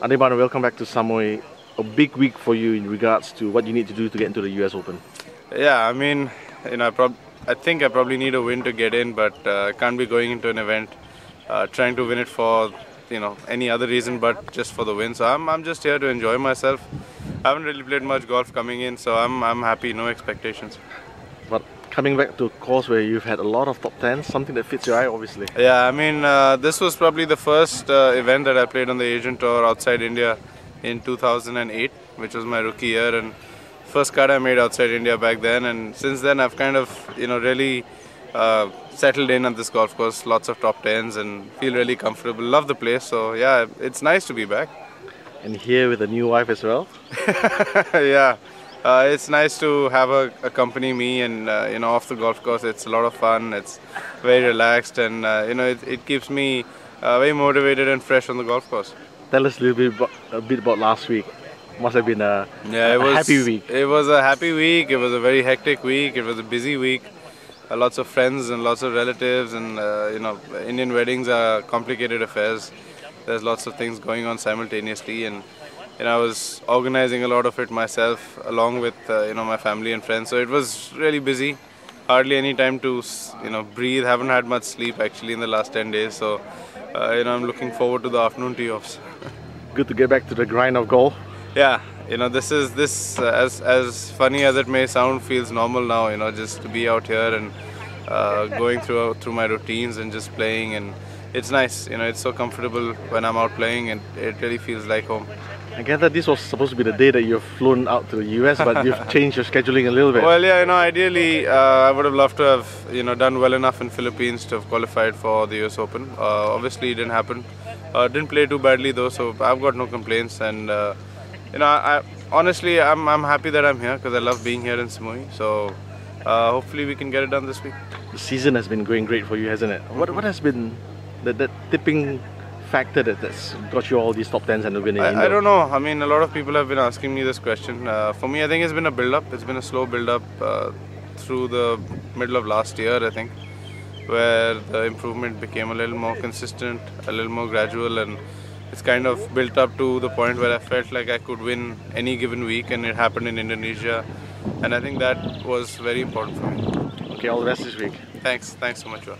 Adebana, welcome back to Samui. A big week for you in regards to what you need to do to get into the US Open. Yeah, I mean, I think I probably need a win to get in, but I can't be going into an event trying to win it for any other reason but just for the win. So I'm just here to enjoy myself. I haven't really played much golf coming in, so I'm happy, no expectations. But coming back to a course where you've had a lot of top 10s, something that fits your eye, obviously. Yeah, I mean, this was probably the first event that I played on the Asian Tour outside India in 2008, which was my rookie year, and first cut I made outside India back then. And since then, I've kind of really settled in on this golf course. Lots of top 10s and feel really comfortable. Love the place. So yeah, it's nice to be back. And here with a new wife as well. Yeah. It's nice to have her accompany me, and off the golf course it's a lot of fun. It's very relaxed, and it keeps me very motivated and fresh on the golf course. Tell us a bit about last week. Must have been a happy week. It was a happy week. It was a very hectic week. It was a busy week. Lots of friends and lots of relatives, and Indian weddings are complicated affairs. There's lots of things going on simultaneously, and I was organizing a lot of it myself along with my family and friends. So it was really busy. Hardly any time to breathe. Haven't had much sleep actually in the last 10 days. So I'm looking forward to the afternoon tee offs. Good to get back to the grind of golf. Yeah, this as funny as it may sound, feels normal now. Just to be out here and going through my routines and just playing, and it's nice. It's so comfortable when I'm out playing, and it really feels like home. I gather this was supposed to be the day that you've flown out to the US, but you've changed your scheduling a little bit. Well, yeah, ideally, I would have loved to have, done well enough in Philippines to have qualified for the US Open. Obviously, it didn't happen. Didn't play too badly though, so I've got no complaints. And honestly, I'm happy that I'm here because I love being here in Samui. So hopefully, we can get it done this week. The season has been going great for you, hasn't it? What has been that tipping factor that's got you all these top 10s and the winning? I don't know. I mean, a lot of people have been asking me this question. For me, I think it's been a build-up. It's been a slow build-up through the middle of last year, I think, where the improvement became a little more consistent, a little more gradual, and it's kind of built up to the point where I felt like I could win any given week, and it happened in Indonesia, and I think that was very important for me. Okay, all the best this week. Thanks so much, John.